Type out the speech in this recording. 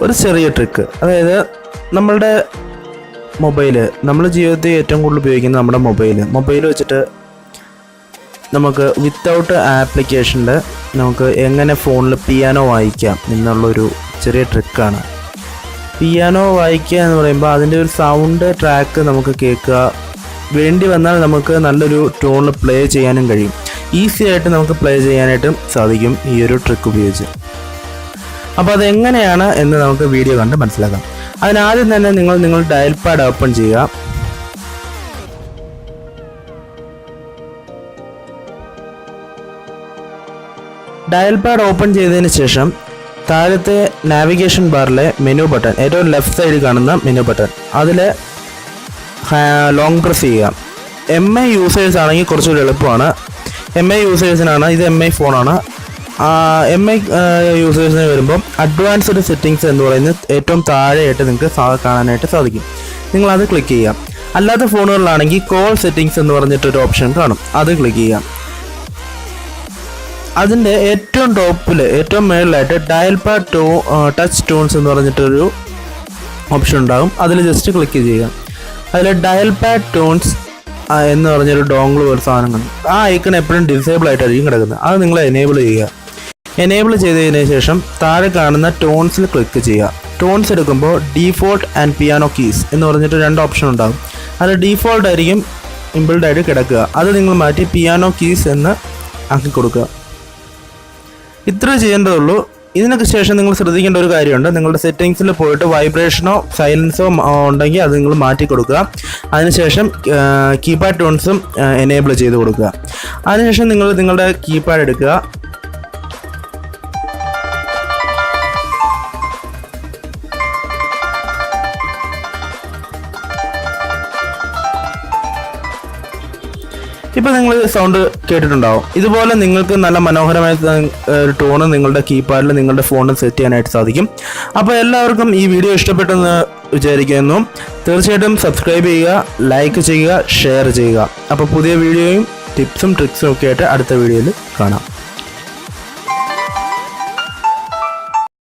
ഒരു ചെറിയ ട്രിക്ക്. അതായത് നമ്മളുടെ മൊബൈല്, നമ്മൾ ജീവിതത്തിൽ ഏറ്റവും കൂടുതൽ ഉപയോഗിക്കുന്നത് നമ്മുടെ മൊബൈൽ വെച്ചിട്ട് നമുക്ക് വിത്തൗട്ട് ആപ്ലിക്കേഷനിൽ നമുക്ക് എങ്ങനെ ഫോണിൽ പിയാനോ വായിക്കാം എന്നുള്ളൊരു ചെറിയ ട്രിക്കാണ്. പിയാനോ വായിക്കുക എന്ന് പറയുമ്പോൾ അതിൻ്റെ ഒരു സൗണ്ട് ട്രാക്ക് നമുക്ക് കേൾക്കുക, വേണ്ടി വന്നാൽ നമുക്ക് നല്ലൊരു ടോണിൽ പ്ലേ ചെയ്യാനും കഴിയും. ഈസി ആയിട്ട് നമുക്ക് പ്ലേ ചെയ്യാനായിട്ടും സാധിക്കും ഈ ഒരു ട്രിക്ക് ഉപയോഗിച്ച്. അപ്പോൾ അതെങ്ങനെയാണ് എന്ന് നമുക്ക് വീഡിയോ കണ്ട് മനസ്സിലാക്കാം. അതിനാദ്യം തന്നെ നിങ്ങൾ ഡയൽ പാഡ് ഓപ്പൺ ചെയ്യുക. ഡയൽ പാഡ് ഓപ്പൺ ചെയ്തതിന് ശേഷം താഴത്തെ നാവിഗേഷൻ ബാറിലെ മെനു ബട്ടൺ, ഏറ്റവും ലെഫ്റ്റ് സൈഡിൽ കാണുന്ന മെനു ബട്ടൺ, അതിൽ ലോങ് പ്രസ് ചെയ്യുക. MI യൂസേഴ്സ് ആണെങ്കിൽ കുറച്ചുകൂടി എളുപ്പമാണ്. MI യൂസേഴ്സിനാണ്, ഇത് MI ഫോണാണ്. MI യൂസേഴ്സിന് വരുമ്പം അഡ്വാൻസ്ഡ് സെറ്റിങ്സ് എന്ന് പറയുന്നത് ഏറ്റവും താഴെയായിട്ട് നിങ്ങൾക്ക് കാണാനായിട്ട് സാധിക്കും. നിങ്ങളത് ക്ലിക്ക് ചെയ്യാം. അല്ലാത്ത ഫോണുകളിലാണെങ്കിൽ കോൾ സെറ്റിങ്സ് എന്ന് പറഞ്ഞിട്ടൊരു ഓപ്ഷൻ കാണും, അത് ക്ലിക്ക് ചെയ്യാം. അതിൻ്റെ ഏറ്റവും ടോപ്പിൽ, ഏറ്റവും മുകളിലായിട്ട് ഡയൽ പാഡ് ടച്ച് ടോൺസ് എന്ന് പറഞ്ഞിട്ടൊരു ഓപ്ഷൻ ഉണ്ടാകും, അതിൽ ജസ്റ്റ് ക്ലിക്ക് ചെയ്യുക. അതിൽ ഡയൽ പാഡ് ടോൺസ് എന്ന് പറഞ്ഞൊരു ഡോങ്കിൾ പോലെ സാധനം കാണും. ആ ഐക്കൺ എപ്പോഴും ഡിസേബിൾ ആയിട്ടായിരിക്കും കിടക്കുന്നത്. അത് നിങ്ങൾ എനേബിൾ ചെയ്യുക. എനേബിൾ ചെയ്തതിന് ശേഷം താഴെ കാണുന്ന ടോൺസിൽ ക്ലിക്ക് ചെയ്യുക. ടോൺസ് എടുക്കുമ്പോൾ ഡീഫോൾട്ട് ആൻഡ് പിയാനോ കീസ് എന്ന് പറഞ്ഞിട്ട് 2 ഓപ്ഷൻ ഉണ്ടാകും. അത് ഡീഫോൾട്ട് ആയിരിക്കും ഇംബിൾഡ് ആയിട്ട് കിടക്കുക. അത് നിങ്ങൾ മാറ്റി പിയാനോ കീസ് എന്ന് ആക്കി കൊടുക്കുക. ഇത്ര ചെയ്യേണ്ടതുള്ളൂ. ഇതിനൊക്കെ ശേഷം നിങ്ങൾ ശ്രദ്ധിക്കേണ്ട ഒരു കാര്യമുണ്ട്. നിങ്ങളുടെ സെറ്റിങ്സിൽ പോയിട്ട് വൈബ്രേഷനോ സൈലൻസോ ഉണ്ടെങ്കിൽ അത് നിങ്ങൾ മാറ്റി കൊടുക്കുക. അതിനുശേഷം കീപാഡ് ടോൺസും എനേബിൾ ചെയ്ത് കൊടുക്കുക. അതിനുശേഷം നിങ്ങളുടെ കീപാഡ് എടുക്കുക. ഇപ്പോൾ നിങ്ങൾ സൗണ്ട് കേട്ടിട്ടുണ്ടാവും. ഇതുപോലെ നിങ്ങൾക്ക് നല്ല മനോഹരമായ ഒരു ടോണ് നിങ്ങളുടെ കീപാഡിൽ നിങ്ങളുടെ ഫോണിൽ സെറ്റ് ചെയ്യാനായിട്ട് സാധിക്കും. അപ്പോൾ എല്ലാവർക്കും ഈ വീഡിയോ ഇഷ്ടപ്പെട്ടെന്ന് വിചാരിക്കുന്നു. തീർച്ചയായിട്ടും സബ്സ്ക്രൈബ് ചെയ്യുക, ലൈക്ക് ചെയ്യുക, ഷെയർ ചെയ്യുക. അപ്പോൾ പുതിയ വീഡിയോയും ടിപ്സും ട്രിക്സും ഒക്കെ ആയിട്ട് അടുത്ത വീഡിയോയിൽ കാണാം.